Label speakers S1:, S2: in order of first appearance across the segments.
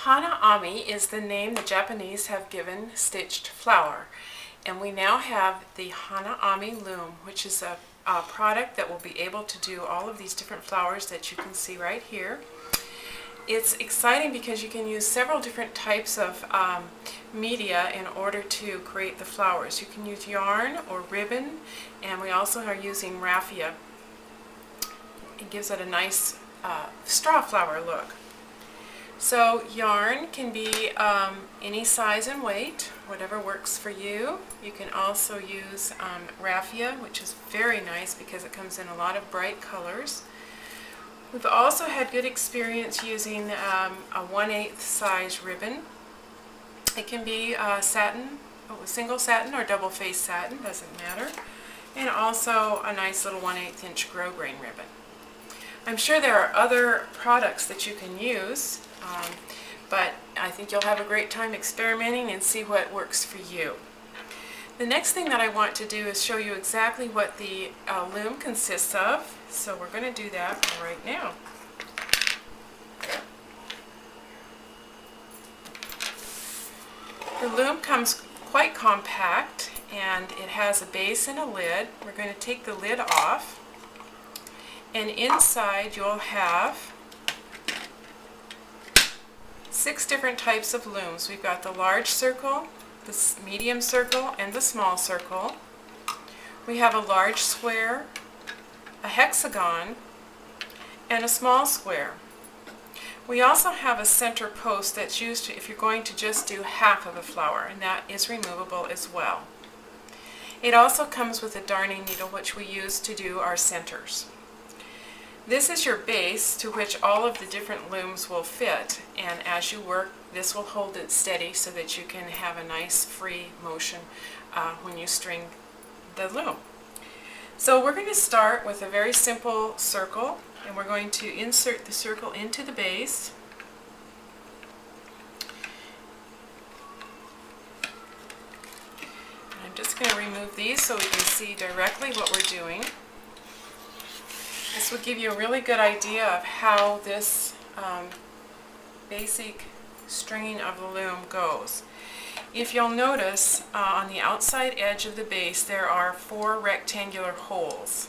S1: Hana-Ami is the name the Japanese have given stitched flower, and we now have the Hana-Ami Loom, which is a product that will be able to do all of these different flowers that you can see right here. It's exciting because you can use several different types of media in order to create the flowers. You can use yarn or ribbon, and we also are using raffia. It gives it a nice straw flower look. So yarn can be any size and weight, whatever works for you. You can also use raffia, which is very nice because it comes in a lot of bright colors. We've also had good experience using a 1/8 size ribbon. It can be satin, single satin or double face satin, doesn't matter. And also a nice little 1/8 inch grosgrain ribbon. I'm sure there are other products that you can use, but I think you'll have a great time experimenting and see what works for you. The next thing that I want to do is show you exactly what the loom consists of, so we're going to do that right now. The loom comes quite compact, and it has a base and a lid. We're going to take the lid off, and inside you'll have 6 different types of looms. We've got the large circle, the medium circle, and the small circle. We have a large square, a hexagon, and a small square. We also have a center post that's used if you're going to just do half of a flower, and that is removable as well. It also comes with a darning needle, which we use to do our centers. This is your base to which all of the different looms will fit, and as you work, this will hold it steady so that you can have a nice free motion when you string the loom. So we're going to start with a very simple circle, and we're going to insert the circle into the base. I'm just going to remove these so we can see directly what we're doing. This will give you a really good idea of how this basic stringing of the loom goes. If you'll notice, on the outside edge of the base there are 4 rectangular holes.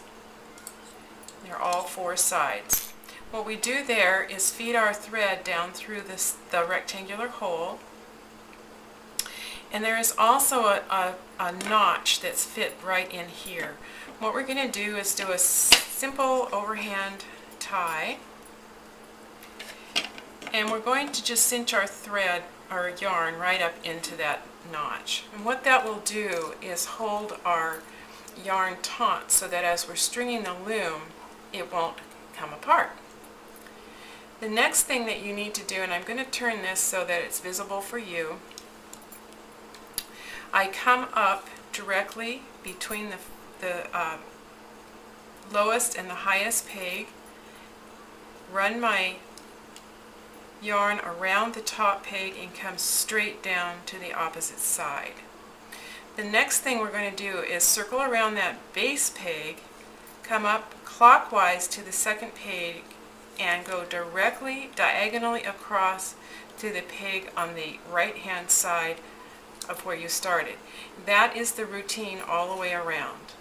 S1: They're all 4 sides. What we do there is feed our thread down through the rectangular hole, and there is also a notch that's fit right in here. What we're going to do is do a simple overhand tie, and we're going to just cinch our thread, our yarn, right up into that notch. And what that will do is hold our yarn taut so that as we're stringing the loom, it won't come apart. The next thing that you need to do, and I'm going to turn this so that it's visible for you, I come up directly between the lowest and the highest peg, run my yarn around the top peg, and come straight down to the opposite side. The next thing we're going to do is circle around that base peg, come up clockwise to the second peg, and go directly diagonally across to the peg on the right hand side of where you started. That is the routine all the way around.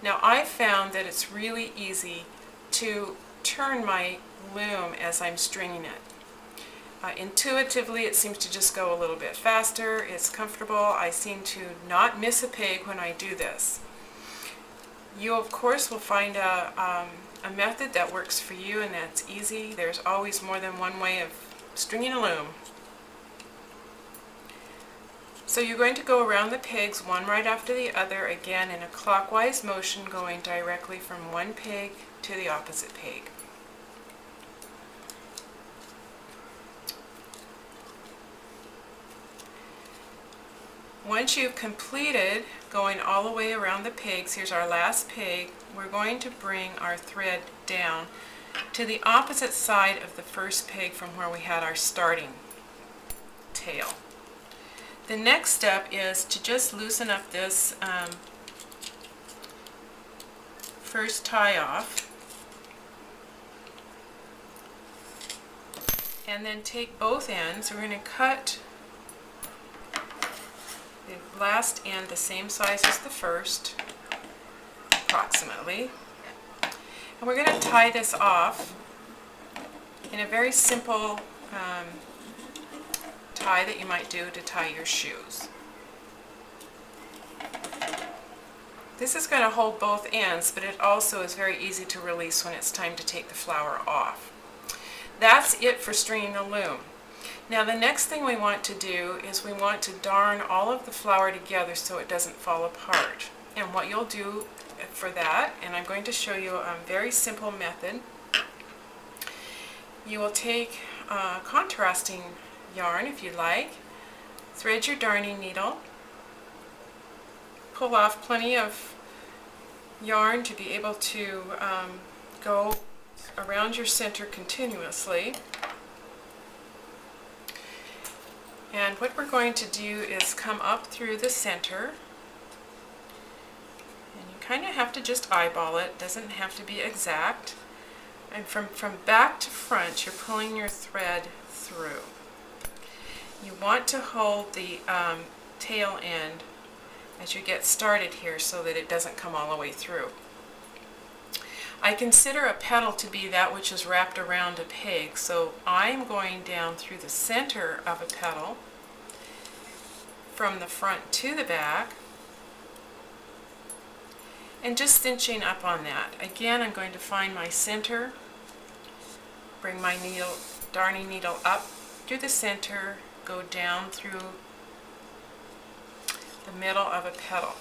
S1: Now I found that it's really easy to turn my loom as I'm stringing it. Intuitively it seems to just go a little bit faster, it's comfortable, I seem to not miss a peg when I do this. You of course will find a method that works for you and that's easy. There's always more than one way of stringing a loom. So you're going to go around the pegs one right after the other, again in a clockwise motion, going directly from one peg to the opposite peg. Once you've completed going all the way around the pegs, here's our last peg, we're going to bring our thread down to the opposite side of the first peg from where we had our starting tail. The next step is to just loosen up this first tie off, and then take both ends. We're going to cut the last end the same size as the first, approximately. And we're going to tie this off in a very simple tie that you might do to tie your shoes. This is going to hold both ends, but it also is very easy to release when it's time to take the flower off. That's it for stringing the loom. Now the next thing we want to do is we want to darn all of the flower together so it doesn't fall apart. And what you'll do for that, and I'm going to show you a very simple method, you will take contrasting yarn if you like, thread your darning needle, pull off plenty of yarn to be able to go around your center continuously. And what we're going to do is come up through the center, and you kind of have to just eyeball it, doesn't have to be exact. And from back to front, you're pulling your thread through. You want to hold the tail end as you get started here so that it doesn't come all the way through. I consider a petal to be that which is wrapped around a peg, so I'm going down through the center of a petal from the front to the back and just cinching up on that. Again, I'm going to find my center, bring my darning needle up through the center, go down through the middle of a petal.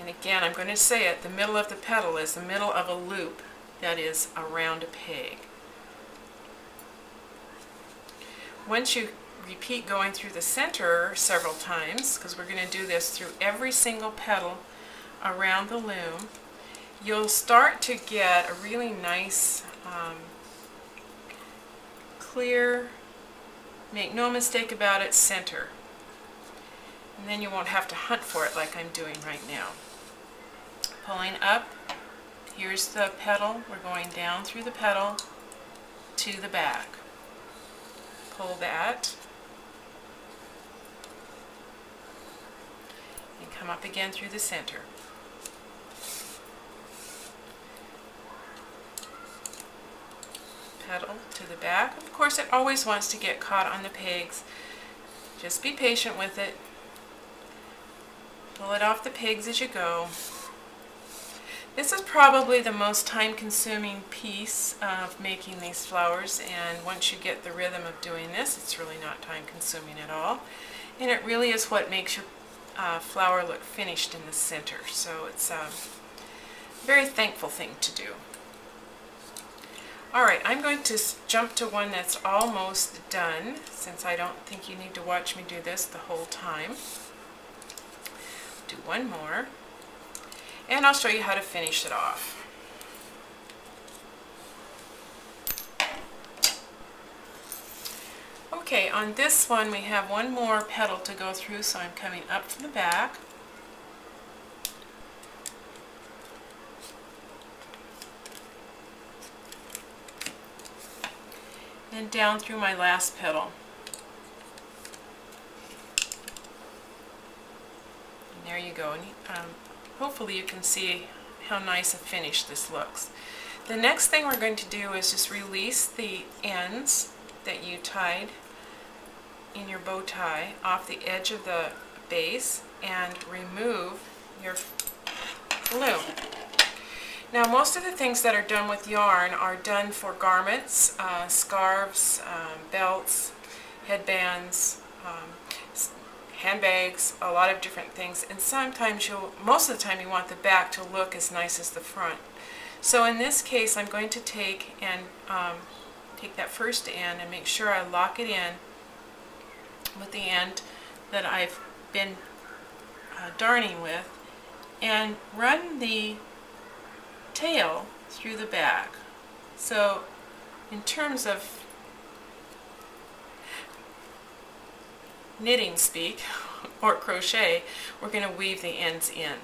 S1: And again, I'm going to say it, the middle of the petal is the middle of a loop that is around a peg. Once you repeat going through the center several times, because we're going to do this through every single petal around the loom, you'll start to get a really nice, clear, make no mistake about it, center. And then you won't have to hunt for it like I'm doing right now. Pulling up, here's the petal, we're going down through the petal to the back. Pull that, and come up again through the center. Petal to the back. Of course, it always wants to get caught on the pegs. Just be patient with it. Pull it off the pegs as you go. This is probably the most time-consuming piece of making these flowers, and once you get the rhythm of doing this, it's really not time-consuming at all. And it really is what makes your flower look finished in the center. So it's a very thankful thing to do. Alright, I'm going to jump to one that's almost done, since I don't think you need to watch me do this the whole time. Do one more, and I'll show you how to finish it off. Okay, on this one we have one more petal to go through, so I'm coming up from the back. And down through my last petal. And there you go. And hopefully you can see how nice a finish this looks. The next thing we're going to do is just release the ends that you tied in your bow tie off the edge of the base and remove your loom. Now, most of the things that are done with yarn are done for garments, scarves, belts, headbands, handbags, a lot of different things. And sometimes most of the time you want the back to look as nice as the front. So in this case, I'm going to take that first end and make sure I lock it in with the end that I've been darning with, and run the tail through the back. So in terms of knitting speak or crochet, we're going to weave the ends in.